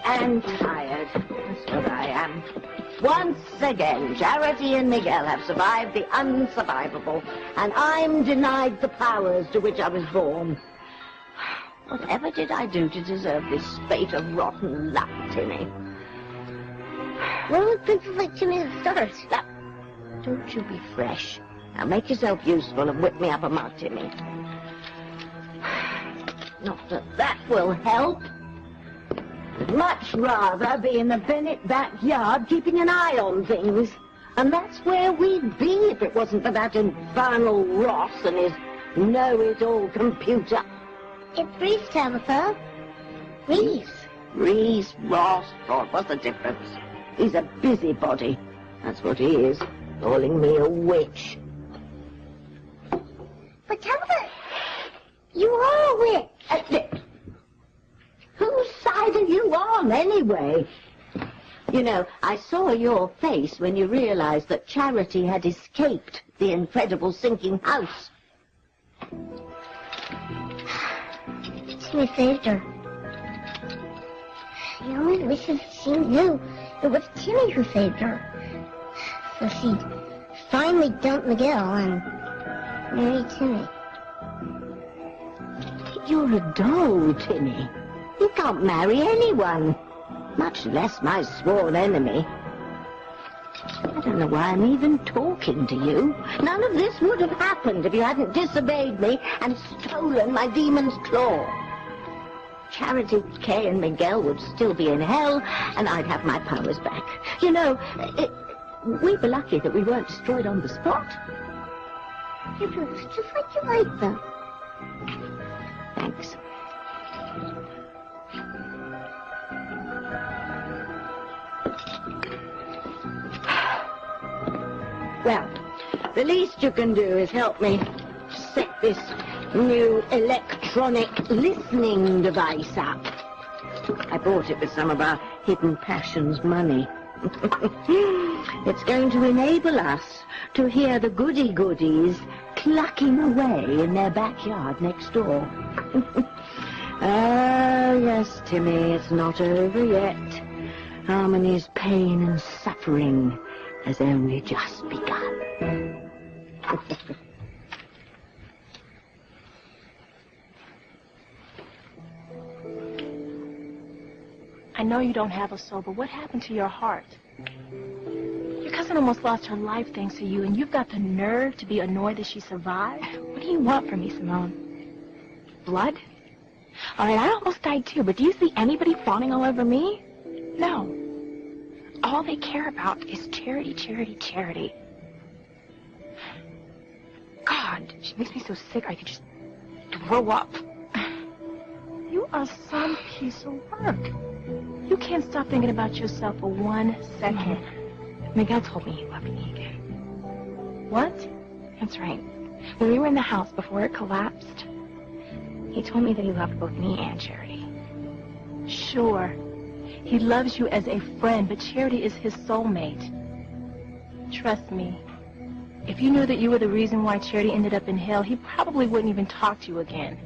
and tired. That's what I am. Once again, Charity and Miguel have survived the unsurvivable, and I'm denied the powers to which I was born. Whatever did I do to deserve this spate of rotten luck, Timmy? What was Princess like Timmy at the start? Now, don't you be fresh. Now make yourself useful and whip me up a mug, Timmy. Not that that will help. I'd much rather be in the Bennett backyard keeping an eye on things. And that's where we'd be if it wasn't for that infernal Ross and his know-it-all computer. It's Reese, Tabitha. Reese. Reese, Ross, God, what's the difference? He's a busybody. That's what he is, calling me a witch. But Tabitha, you are a witch. Whose side are you on, anyway? You know, I saw your face when you realized that Charity had escaped the incredible sinking house. Timmy saved her. The only wishes she knew it was Timmy who saved her. So she'd finally dump Miguel and marry Timmy. You're a doll, Timmy. You can't marry anyone, much less my sworn enemy. I don't know why I'm even talking to you. None of this would have happened if you hadn't disobeyed me and stolen my demon's claw. Charity, Kay, and Miguel would still be in hell, and I'd have my powers back. You know, we were lucky that we weren't destroyed on the spot. It looks just like you like them. Thanks. Well, the least you can do is help me set this new electronic listening device up. I bought it with some of our Hidden Passions money. It's going to enable us to hear the goody-goodies clucking away in their backyard next door. Ah, yes, Timmy, it's not over yet. Harmony's pain and suffering has only just begun. I know you don't have a soul, but what happened to your heart? Your cousin almost lost her life thanks to you, and you've got the nerve to be annoyed that she survived? What do you want from me, Simone? Blood? All right, I almost died too, but do you see anybody fawning all over me? No. All they care about is charity, charity, charity. God, she makes me so sick I could just throw up. You are some piece of work. You can't stop thinking about yourself for 1 second. Miguel told me he loved me again. What? That's right. When we were in the house before it collapsed, he told me that he loved both me and Charity. Sure. He loves you as a friend, but Charity is his soulmate. Trust me. If you knew that you were the reason why Charity ended up in hell, he probably wouldn't even talk to you again.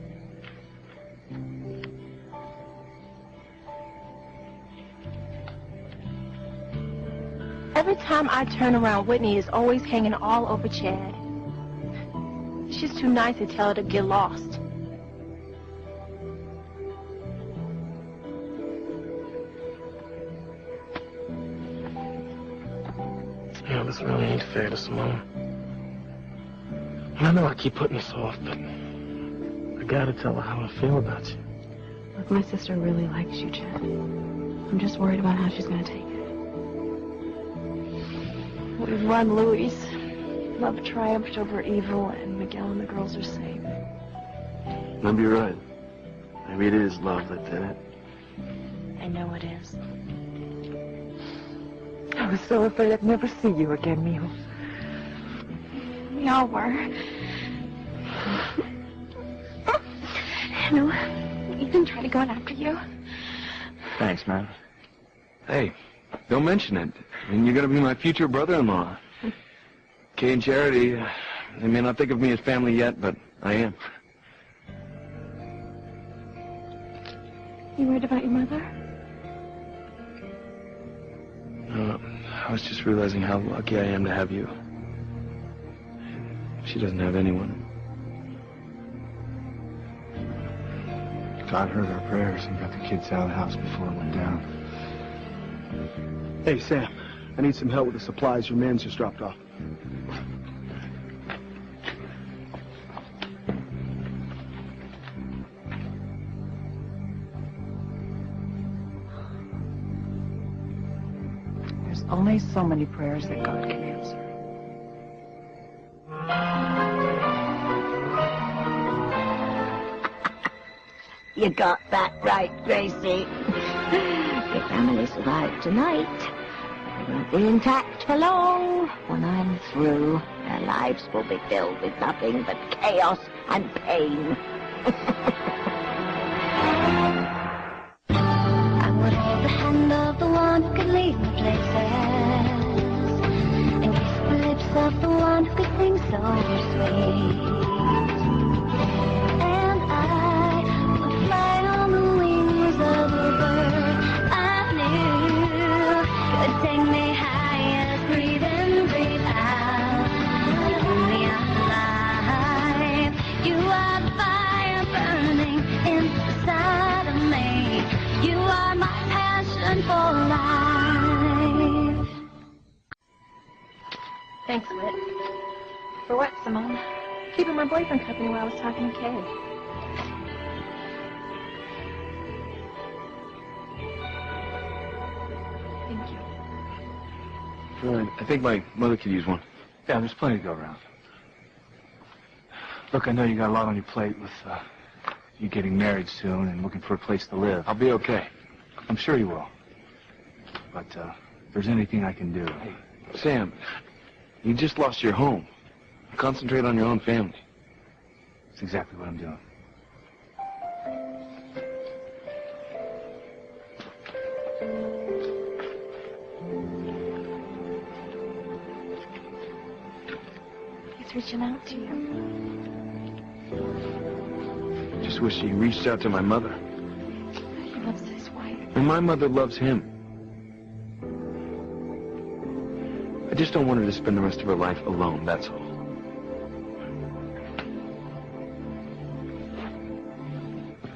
Every time I turn around, Whitney is always hanging all over Chad. She's too nice to tell her to get lost. You know, this really ain't fair to Simone. I know I keep putting this off, but I gotta tell her how I feel about you. Look, my sister really likes you, Chad. I'm just worried about how she's gonna take it. We've won, Louise. Love triumphed over evil, and Miguel and the girls are safe. Maybe you're right. Maybe it is love that did it. I know it is. I was so afraid I'd never see you again, Mijo. We all were. No, Ethan tried to go after you. Thanks, man. Hey, don't mention it. I mean, you're going to be my future brother-in-law. Kay and Charity, they may not think of me as family yet, but I am. You worried about your mother? I was just realizing how lucky I am to have you. She doesn't have anyone. God heard our prayers and got the kids out of the house before it went down. Hey, Sam, I need some help with the supplies your man's just dropped off. There's only so many prayers that God can answer. You got that right, Gracie. Your family survived tonight. They won't be intact for long. When I'm through, their lives will be filled with nothing but chaos and pain. I would hold the hand of the one who could lead me places, and kiss the lips of the one who could sing so sweet. And I would fly on the wings of a bird I knew could take me higher, breathe in, breathe out, keep me alive. You are the fire burning inside of me. You are my passion for life. Thanks, Whit. For what, Simone? Keeping my boyfriend company while I was talking to Kay. Thank you. I think my mother could use one. Yeah, there's plenty to go around. Look, I know you got a lot on your plate with you getting married soon and looking for a place to live. I'll be okay. I'm sure you will. But if there's anything I can do... Hey, Sam, you just lost your home. Concentrate on your own family. That's exactly what I'm doing. He's reaching out to you. Just wish he reached out to my mother. He loves his wife. And my mother loves him. I just don't want her to spend the rest of her life alone, that's all.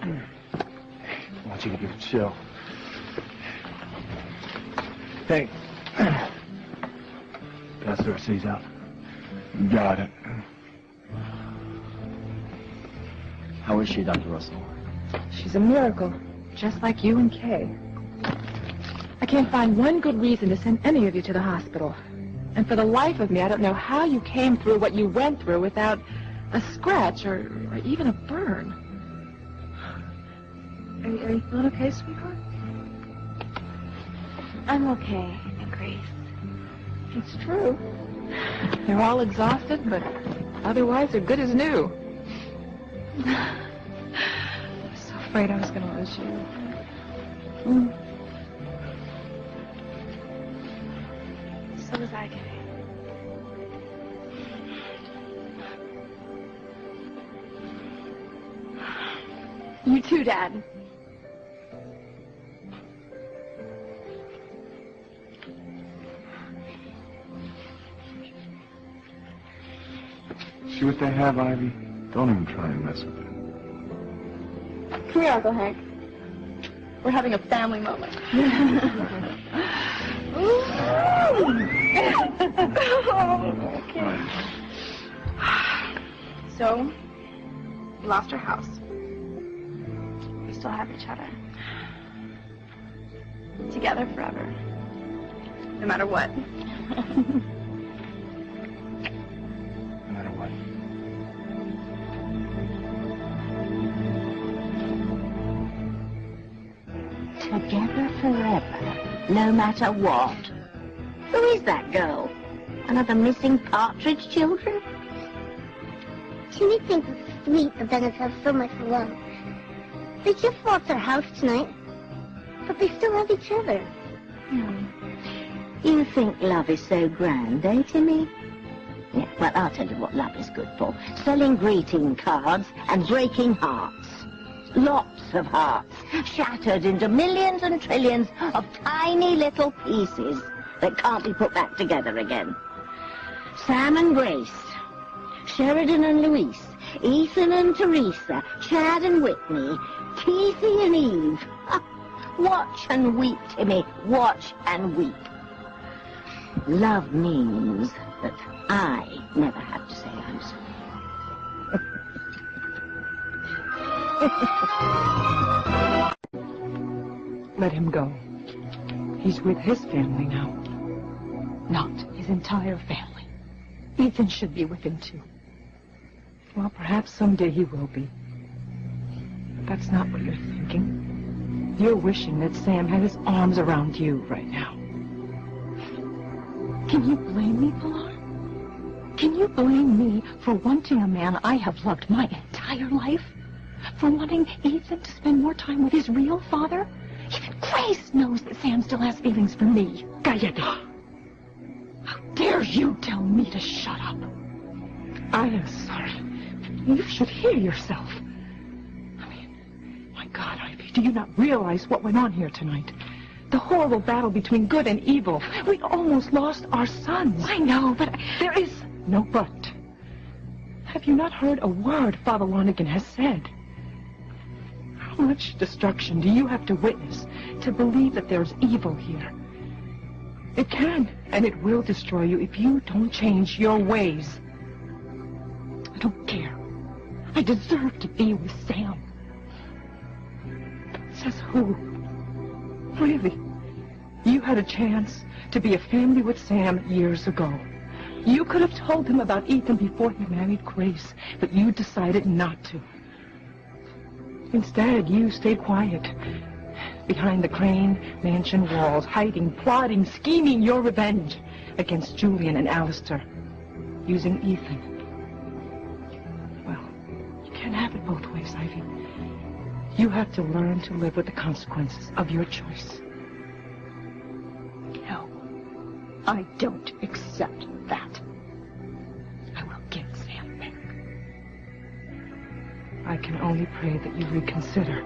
I want you to give it a chill. Hey. Pass the receipt out. Got it. How is she, Dr. Russell? She's a miracle, just like you and Kay. I can't find one good reason to send any of you to the hospital. And for the life of me, I don't know how you came through what you went through without a scratch or even a burn. Are you feeling okay, sweetheart? I'm okay, Grace. It's true. They're all exhausted, but otherwise they're good as new. I was so afraid I was going to lose you. So was I, Kay. You too, Dad. See what they have, Ivy? Don't even try and mess with it. Come here, Uncle Hank. We're having a family moment. Okay. So, we lost our house. We still have each other. Together forever. No matter what. No matter what. Together forever, no matter what. Who is that girl? One of the missing Partridge children? Timmy thinks it's sweet that Venice has so much love. They just lost their house tonight, but they still have each other. You think love is so grand, eh, Timmy? Yeah, well, I'll tell you what love is good for. Selling greeting cards and breaking hearts. Lots of hearts, shattered into millions and trillions of tiny little pieces. that can't be put back together again. Sam and Grace, Sheridan and Louise, Ethan and Teresa, Chad and Whitney, Keithy and Eve. Watch and weep, Timmy. Watch and weep. Love means that I never have to say I'm sorry. Let him go. He's with his family now. Not his entire family. Ethan should be with him, too. Well, perhaps someday he will be. But that's not what you're thinking. You're wishing that Sam had his arms around you right now. Can you blame me, Pilar? Can you blame me for wanting a man I have loved my entire life? For wanting Ethan to spend more time with his real father? Even Grace knows that Sam still has feelings for me. Cállate. How dare you tell me to shut up? I am sorry. You should hear yourself. I mean, my God, Ivy, do you not realize what went on here tonight? The horrible battle between good and evil. We almost lost our sons. I know, but there is no but. Have you not heard a word Father Lonigan has said? How much destruction do you have to witness to believe that there's evil here? It can and it will destroy you if you don't change your ways. I don't care. I deserve to be with Sam. Says who? Really? You had a chance to be a family with Sam years ago. You could have told him about Ethan before he married Grace, but you decided not to. Instead, you stayed quiet, behind the Crane mansion walls, hiding, plotting, scheming your revenge against Julian and Alistair, using Ethan. Well, you can't have it both ways, Ivy. You have to learn to live with the consequences of your choice. No, I don't accept that. I will get Sam back. I can only pray that you reconsider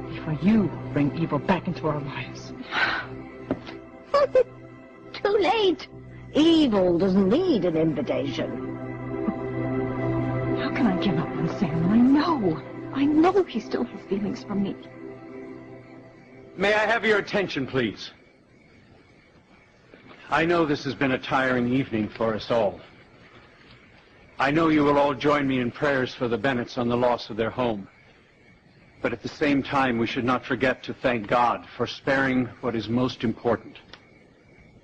before you bring evil back into our lives. Too late. Evil doesn't need an invitation. How can I give up on Sam? I know he still has feelings for me. May I have your attention, please? I know this has been a tiring evening for us all. I know you will all join me in prayers for the Bennetts on the loss of their home. But at the same time, we should not forget to thank God for sparing what is most important,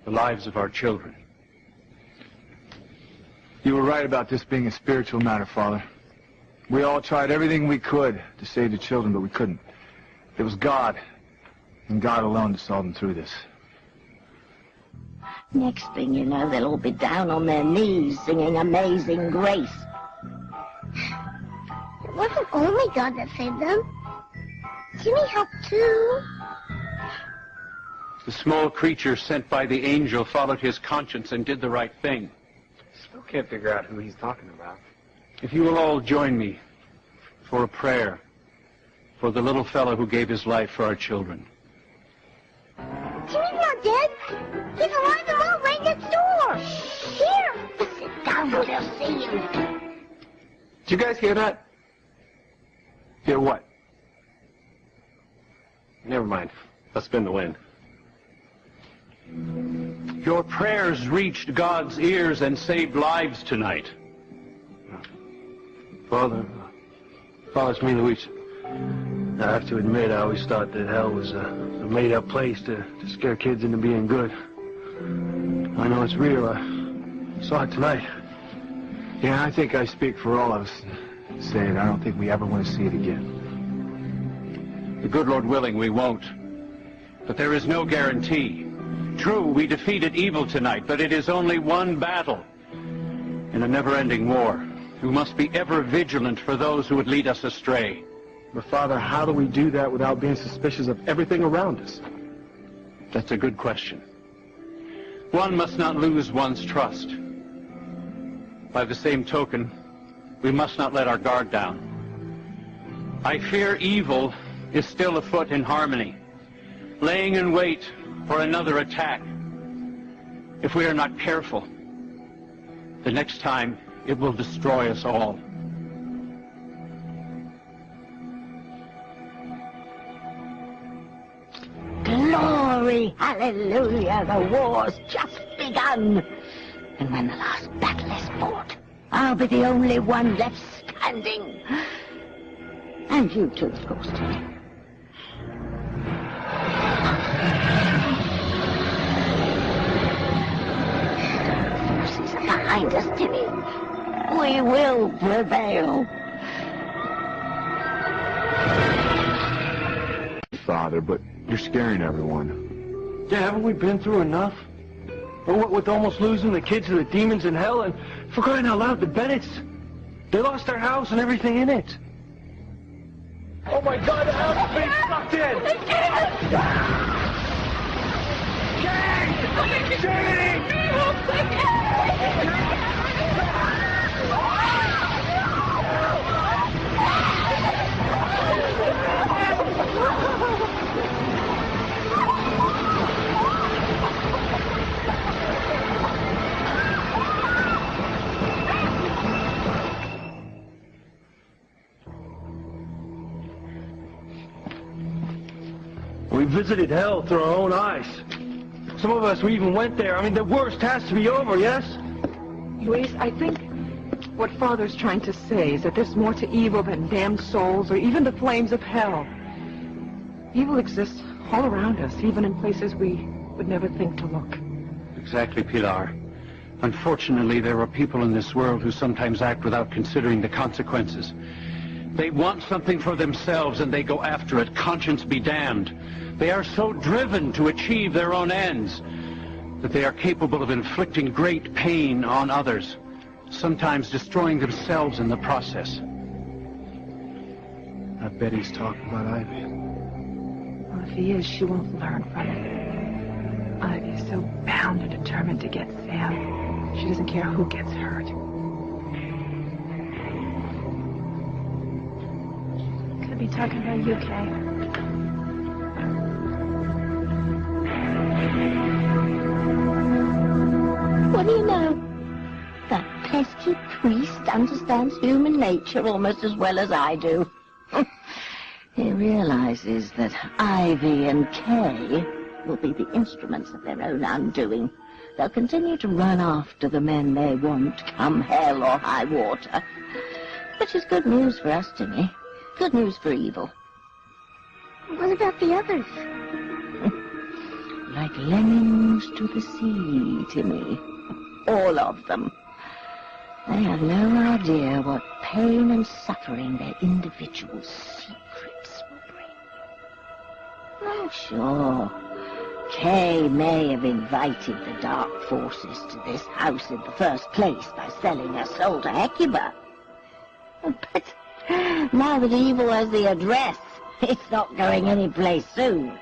the lives of our children. You were right about this being a spiritual matter, Father. We all tried everything we could to save the children, but we couldn't. It was God, and God alone, to saw them through this. Next thing you know, they'll all be down on their knees singing Amazing Grace. It wasn't only God that saved them. Jimmy helped too. The small creature sent by the angel followed his conscience and did the right thing. Still can't figure out who he's talking about. If you will all join me for a prayer for the little fellow who gave his life for our children. Jimmy's not dead. He's alive and well right next door. Here. Sit down where they'll see you. Did you guys hear that? Hear what? Never mind. Must have been the wind. Your prayers reached God's ears and saved lives tonight. Father, it's me, Luis. I have to admit, I always thought that hell was a made-up place to scare kids into being good. I know it's real. I saw it tonight. Yeah, I think I speak for all of us saying I don't think we ever want to see it again. The good Lord willing, we won't. But there is no guarantee. True, we defeated evil tonight, but it is only one battle in a never-ending war. We must be ever vigilant for those who would lead us astray. But Father, how do we do that without being suspicious of everything around us? That's a good question. One must not lose one's trust. By the same token, we must not let our guard down. I fear evil is still afoot in Harmony, laying in wait for another attack. If we are not careful, the next time it will destroy us all. Glory, hallelujah, the war's just begun. And when the last battle is fought, I'll be the only one left standing. And you too, of course, Timmy. Forces are behind us, Timmy. We will prevail. Father, but you're scaring everyone. Yeah, haven't we been through enough? Well, what with almost losing the kids to the demons in hell, and for crying out loud, the Bennetts. They lost their house and everything in it. Oh my God, the house is being sucked in! We visited hell through our own eyes. Some of us, we even went there. I mean, the worst has to be over, yes? Luis, I think what Father's trying to say is that there's more to evil than damned souls or even the flames of hell. Evil exists all around us, even in places we would never think to look. Exactly, Pilar. Unfortunately, there are people in this world who sometimes act without considering the consequences. They want something for themselves and they go after it, conscience be damned. They are so driven to achieve their own ends that they are capable of inflicting great pain on others, sometimes destroying themselves in the process. I bet he's talking about Ivy. Well, if he is, she won't learn from it. Ivy is so bound and determined to get Sam. She doesn't care who gets hurt. Could be talking about you, Kay. What do you know? That pesky priest understands human nature almost as well as I do. He realizes that Ivy and Kay will be the instruments of their own undoing. They'll continue to run after the men they want, come hell or high water. Which is good news for us, Timmy. Good news for evil. What about the others? Like lemmings to the sea, Timmy. All of them. They have no idea what pain and suffering their individual secrets will bring. Oh, sure. Kay may have invited the dark forces to this house in the first place by selling her soul to Hecuba. But now that evil has the address, it's not going anyplace soon.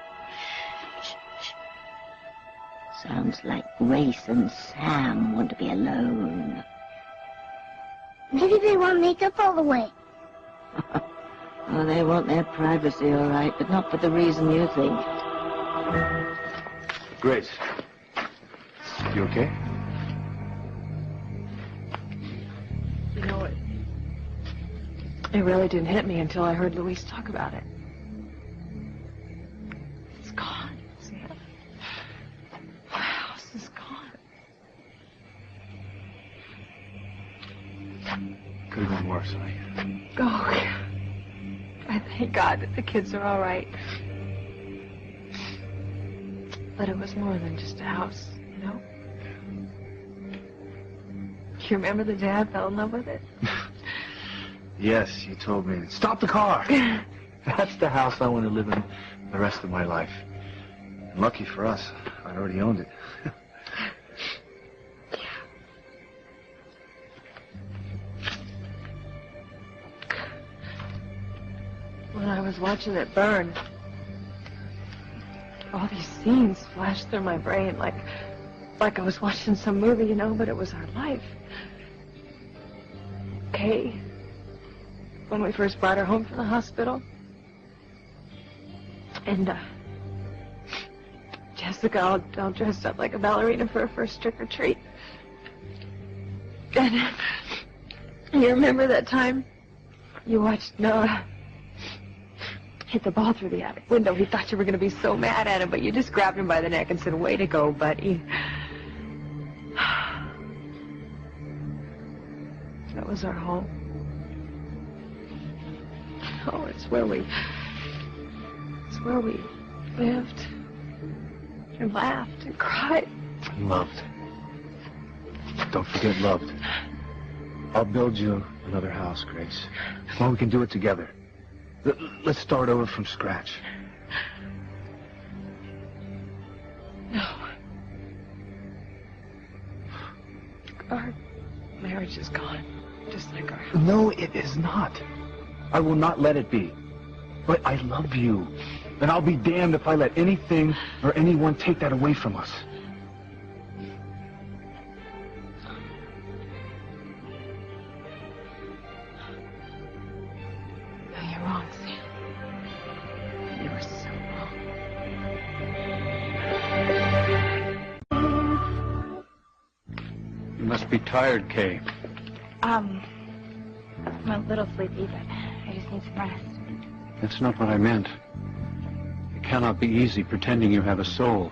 Sounds like Grace and Sam want to be alone. Maybe they won't make up all the way. Oh, they want their privacy, all right, but not for the reason you think. Grace, you okay? You know, it really didn't hit me until I heard Luis talk about it. It's gone, Sam. The house is gone. Could have been worse, honey. Oh, I thank God that the kids are all right. But it was more than just a house, you know? You remember the day I fell in love with it? Yes, you told me. Stop the car! That's the house I want to live in the rest of my life. And lucky for us, I'd already owned it. When I was watching it burn, all these scenes flashed through my brain like I was watching some movie, you know, but it was our life. Kay, when we first brought her home from the hospital, and Jessica, all dressed up like a ballerina for her first trick-or-treat. And you remember that time you watched Noah hit the ball through the attic window? He thought you were going to be so mad at him, but you just grabbed him by the neck and said, "Way to go, buddy." That was our home. Oh, it's where we lived and laughed and cried. Loved. Don't forget loved. I'll build you another house, Grace. Well, we can do it together. Let's start over from scratch. No. Our marriage is gone, just like our... No, it is not. I will not let it be. But I love you. And I'll be damned if I let anything or anyone take that away from us. No, you're wrong, Sam. You are so wrong. You must be tired, Kay. I'm a little sleepy, but I just need some rest. That's not what I meant. It cannot be easy pretending you have a soul.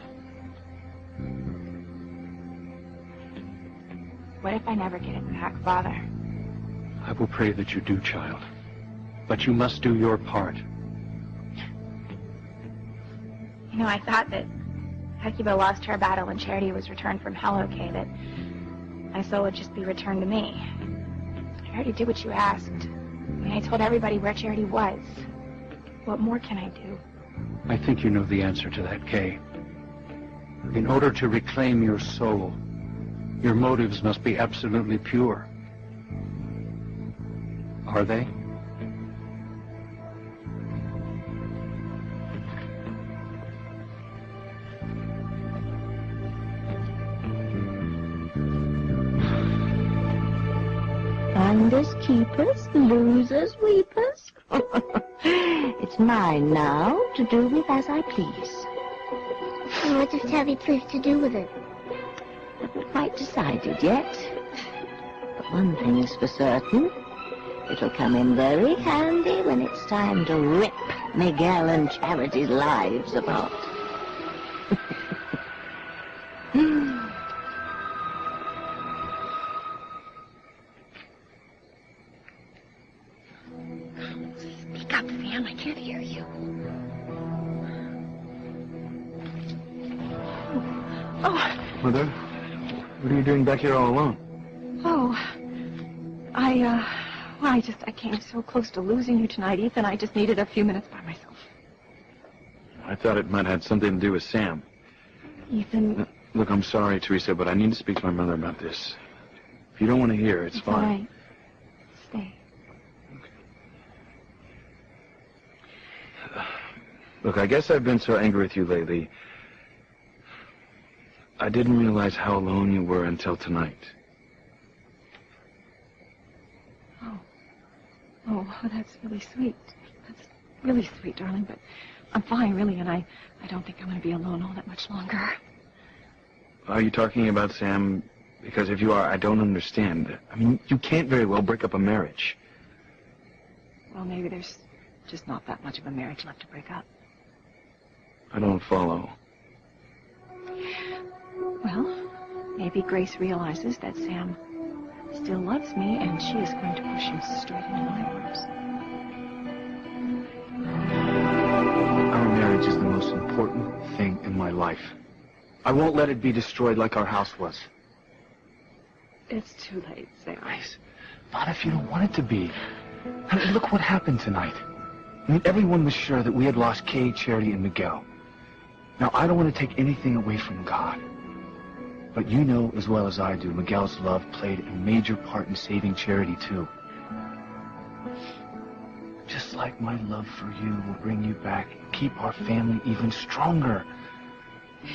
What if I never get it back, Father? I will pray that you do, child. But you must do your part. You know, I thought that Hecuba lost her battle when Charity was returned from hell, okay, that my soul would just be returned to me. I already did what you asked. I mean, I told everybody where Charity was. What more can I do? I think you know the answer to that, Kay. In order to reclaim your soul, your motives must be absolutely pure. Are they? Finders keepers, losers weepers. It's mine now, to do with as I please. What does Tabby please to do with it? Haven't quite decided yet. But one thing's for certain. It'll come in very handy when it's time to rip Miguel and Charity's lives apart. Speak up, Sam. I can't hear you. Oh, Mother, what are you doing back here all alone? I came so close to losing you tonight, Ethan. I just needed a few minutes by myself. I thought it might have something to do with Sam. Ethan... Look, I'm sorry, Teresa, but I need to speak to my mother about this. If you don't want to hear, it's fine. All right. Stay. Look, I guess I've been so angry with you lately. I didn't realize how alone you were until tonight. Oh, that's really sweet. That's really sweet, darling, but I'm fine, really, and I don't think I'm going to be alone all that much longer. Are you talking about Sam? Because if you are, I don't understand. I mean, you can't very well break up a marriage. Well, maybe there's just not that much of a marriage left to break up. I don't follow. Well, maybe Grace realizes that Sam still loves me, and she is going to push him straight into my arms. Our marriage is the most important thing in my life. I won't let it be destroyed like our house was. It's too late, Sam. Grace, not if you don't want it to be. I mean, look what happened tonight. I mean, everyone was sure that we had lost Kay, Charity, and Miguel. Now, I don't want to take anything away from God. But you know as well as I do, Miguel's love played a major part in saving Charity, too. Just like my love for you will bring you back and keep our family even stronger.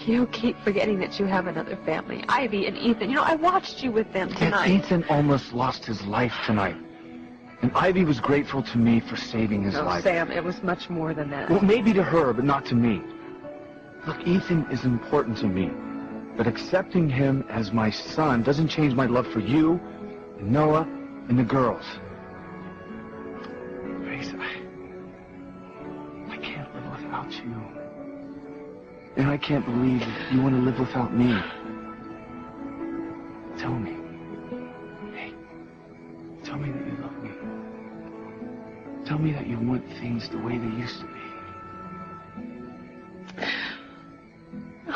You keep forgetting that you have another family. Ivy and Ethan. You know, I watched you with them tonight. And Ethan almost lost his life tonight. And Ivy was grateful to me for saving his life. Sam, it was much more than that. Well, maybe to her, but not to me. Look, Ethan is important to me, but accepting him as my son doesn't change my love for you, and Noah, and the girls. Grace, I can't live without you. And I can't believe that you want to live without me. Tell me. Hey, tell me that you love me. Tell me that you want things the way they used to be.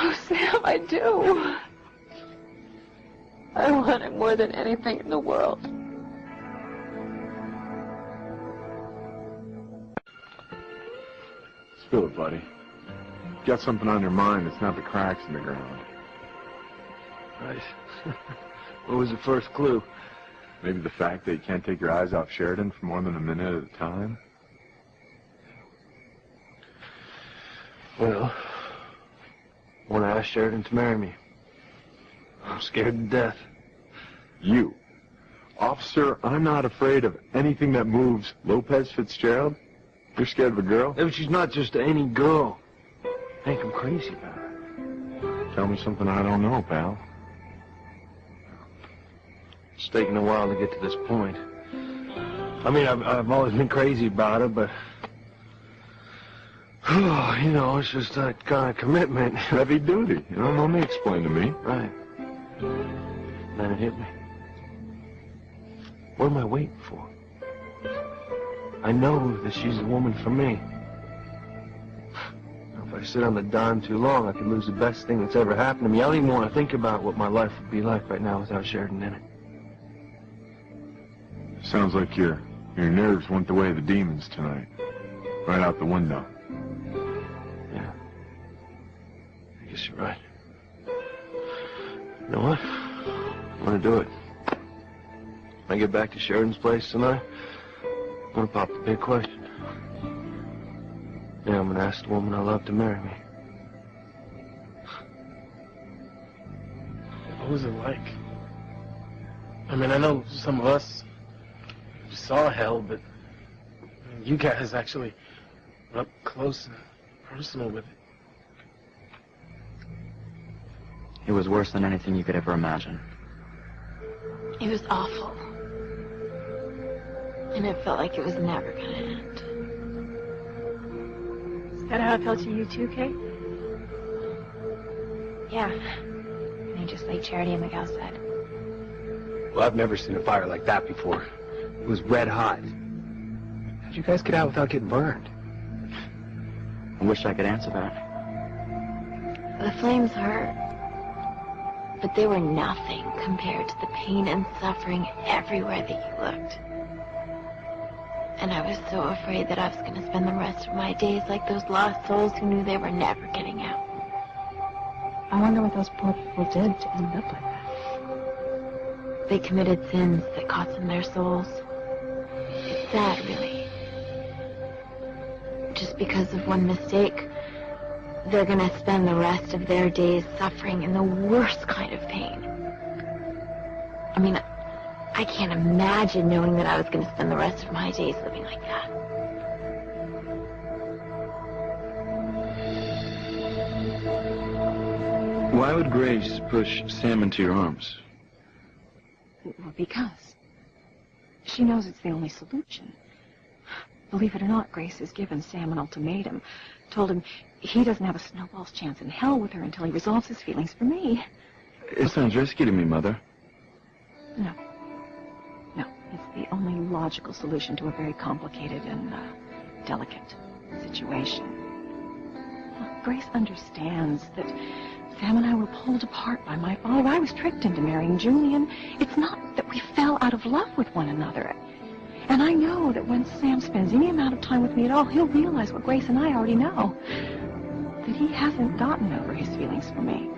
Oh, Sam, I do. I want it more than anything in the world. Spill it, buddy. Got something on your mind that's not the cracks in the ground. Right. What was the first clue? Maybe the fact that you can't take your eyes off Sheridan for more than a minute at a time? Well, I want to ask Sheridan to marry me. I'm scared to death. You? Officer, I'm not afraid of anything that moves. Lopez Fitzgerald? You're scared of a girl? If she's not just any girl. I think I'm crazy about her. Tell me something I don't know, pal. It's taken a while to get to this point. I mean, I've always been crazy about her, but... you know, it's just that kind of commitment. Heavy duty. You know, let me explain to me. Right. Then it hit me. What am I waiting for? I know that she's the woman for me. If I sit on the dime too long, I could lose the best thing that's ever happened to me. I don't even want to think about what my life would be like right now without Sheridan in it. Sounds like your nerves went the way of the demons tonight. Right out the window. Yeah. I guess you're right. You know what? I'm gonna do it. When I get back to Sheridan's place tonight, I'm gonna pop the big question. Yeah, I'm gonna ask the woman I love to marry me. What was it like? I mean, I know some of us saw hell, but you guys actually were up close and personal with it. It was worse than anything you could ever imagine. It was awful. And it felt like it was never gonna end. Is that how it felt to you too, Kay? Yeah. I mean, just like Charity and Miguel said. Well, I've never seen a fire like that before. It was red hot. How'd you guys get out without getting burned? I wish I could answer that. The flames hurt. But they were nothing compared to the pain and suffering everywhere that you looked. And I was so afraid that I was going to spend the rest of my days like those lost souls who knew they were never getting out. I wonder what those poor people did to end up like that. They committed sins that cost them their souls. It's sad, really. Just because of one mistake, they're going to spend the rest of their days suffering in the worst kind of pain. I mean, I can't imagine knowing that I was going to spend the rest of my days living like that. Why would Grace push Sam into your arms? Well, because she knows it's the only solution. Believe it or not, Grace has given Sam an ultimatum. Told him he doesn't have a snowball's chance in hell with her until he resolves his feelings for me. It sounds risky to me, Mother. No. No, it's the only logical solution to a very complicated and delicate situation. Well, Grace understands that Sam and I were pulled apart by my father. I was tricked into marrying Julian. It's not that we fell out of love with one another. And I know that when Sam spends any amount of time with me at all, he'll realize what Grace and I already know. That he hasn't gotten over his feelings for me.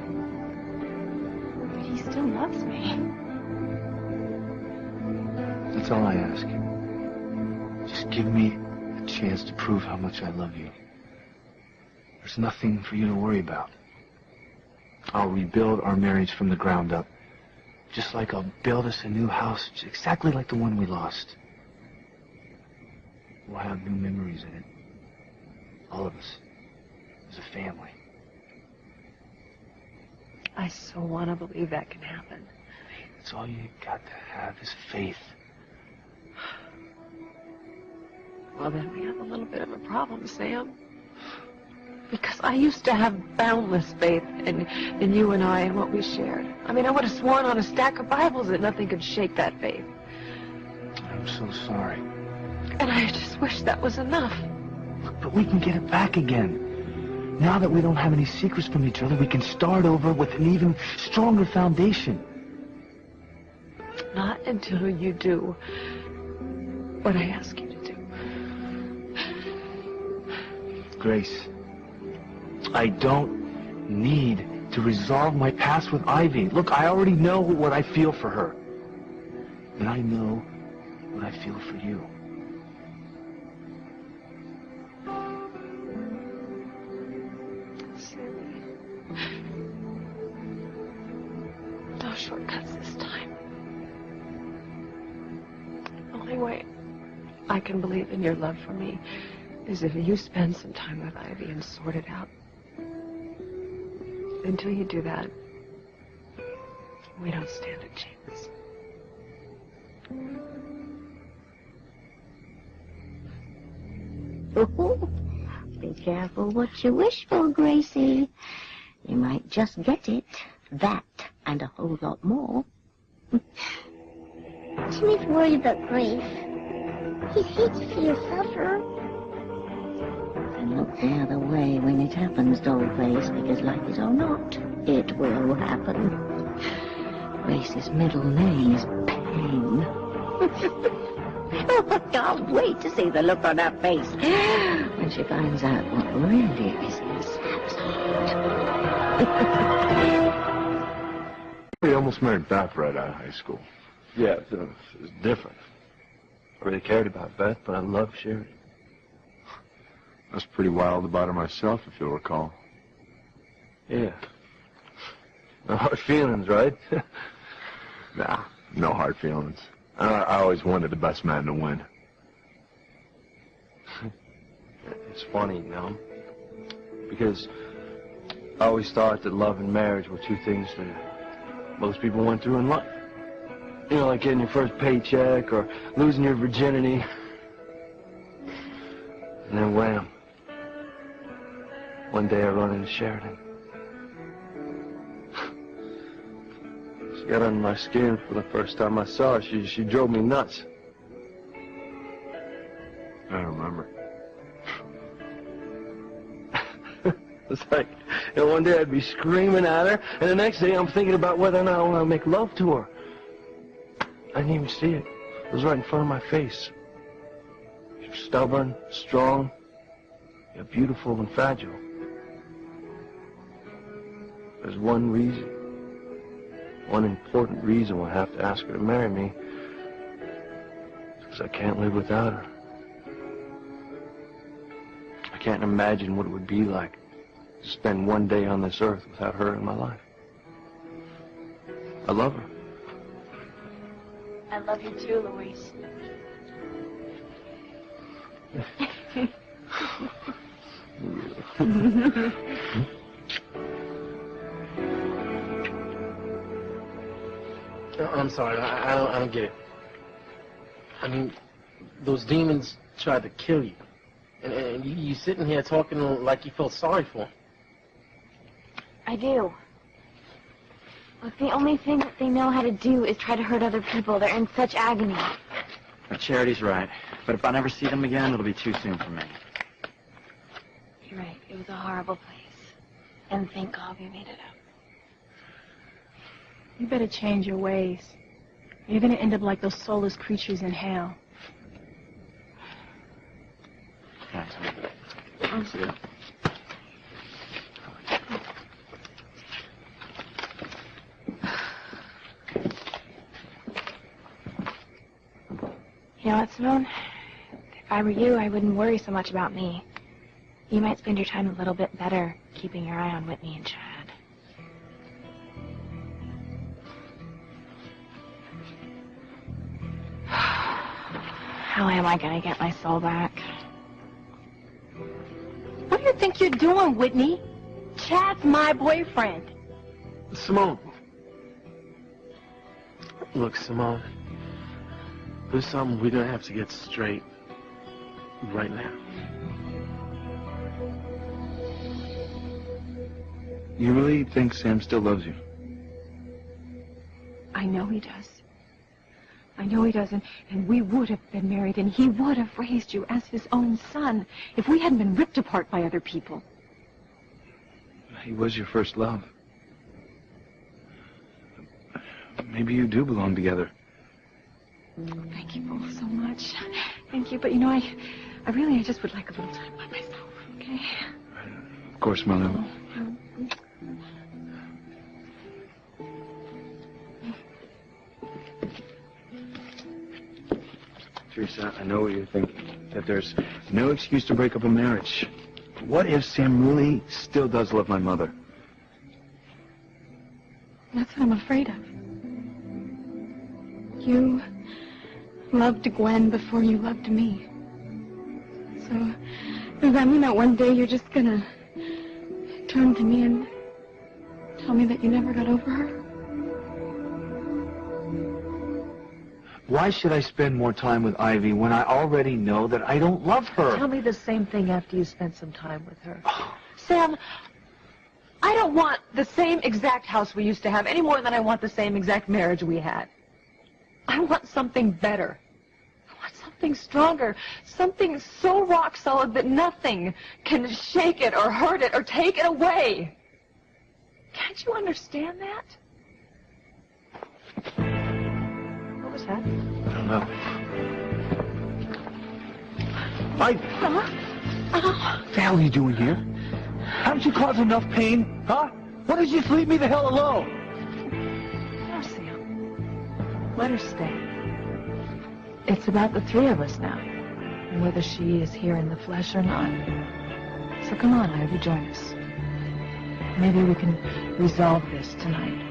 But he still loves me. That's all I ask. Just give me a chance to prove how much I love you. There's nothing for you to worry about. I'll rebuild our marriage from the ground up. Just like I'll build us a new house, exactly like the one we lost. We'll have new memories in it. All of us. As a family. I so want to believe that can happen. It's all you got to have is faith. Well, then we have a little bit of a problem, Sam. Because I used to have boundless faith in you and I and what we shared. I mean, I would have sworn on a stack of Bibles that nothing could shake that faith. I'm so sorry. And I just wish that was enough. Look, but we can get it back again. Now that we don't have any secrets from each other, we can start over with an even stronger foundation. Not until you do what I ask you to do. Grace, I don't need to resolve my past with Ivy. Look, I already know what I feel for her. And I know what I feel for you. Sammy. No shortcuts this time. The only way I can believe in your love for me is if you spend some time with Ivy and sort it out. Until you do that, we don't stand a chance. Ooh, be careful what you wish for, Gracie. You might just get it. That and a whole lot more. Timmy's worried about Grace. He hates to see her suffer. And look the other way when it happens, Dollface, because like it or not, it will happen. Grace's middle name is Pain. Oh, I can't wait to see the look on her face when she finds out what really is in Sam's heart. We almost married Beth right out of high school. Yeah, it was different. I really cared about Beth, but I loved Sherry. I was pretty wild about her myself, if you'll recall. Yeah. No hard feelings, right? Nah, no hard feelings. I always wanted the best man to win. It's funny, you know, because I always thought that love and marriage were two things that most people went through in life. You know, like getting your first paycheck or losing your virginity. And then wham. One day I run into Sheridan. She got under my skin for the first time I saw her. She drove me nuts. I remember. It's like, you know, one day I'd be screaming at her, and the next day I'm thinking about whether or not I want to make love to her. I didn't even see it. It was right in front of my face. She was stubborn, strong, yet beautiful and fragile. There's one reason, one important reason why I have to ask her to marry me. It's because I can't live without her. I can't imagine what it would be like to spend one day on this earth without her in my life. I love her. I love you too, Luis. I'm sorry, I don't get it. I mean, those demons tried to kill you. And you sitting here talking like you felt sorry for them. I do. Look, the only thing that they know how to do is try to hurt other people. They're in such agony. Charity's right. But if I never see them again, it'll be too soon for me. You're right. It was a horrible place. And thank God we made it up. You better change your ways. You're going to end up like those soulless creatures in hell. Thanks. See ya. You know what, Simone? If I were you, I wouldn't worry so much about me. You might spend your time a little bit better keeping your eye on Whitney and Chad. How am I going to get my soul back? What do you think you're doing, Whitney? Chad's my boyfriend. Simone. Look, Simone. There's something we're going to have to get straight right now. You really think Sam still loves you? I know he does. I know he does, and we would have been married, and he would have raised you as his own son if we hadn't been ripped apart by other people. He was your first love. Maybe you do belong together. Thank you both so much. Thank you, but you know, I just would like a little time by myself, okay? Of course, Mother. Teresa, I know what you're thinking, that there's no excuse to break up a marriage. What if Sam really still does love my mother? That's what I'm afraid of. You loved Gwen before you loved me. So, does that mean that one day you're just gonna turn to me and tell me that you never got over her? Why should I spend more time with Ivy when I already know that I don't love her? Tell me the same thing after you spent some time with her. Sam, I don't want the same exact house we used to have any more than I want the same exact marriage we had. I want something better. I want something stronger. Something so rock solid that nothing can shake it or hurt it or take it away. Can't you understand that? What was that? I don't know. What the hell are you doing here? Haven't you caused enough pain? Huh? Why don't you just leave me the hell alone? No, Sam. Let her stay. It's about the three of us now, and whether she is here in the flesh or not. So come on, Ivy, join us. Maybe we can resolve this tonight.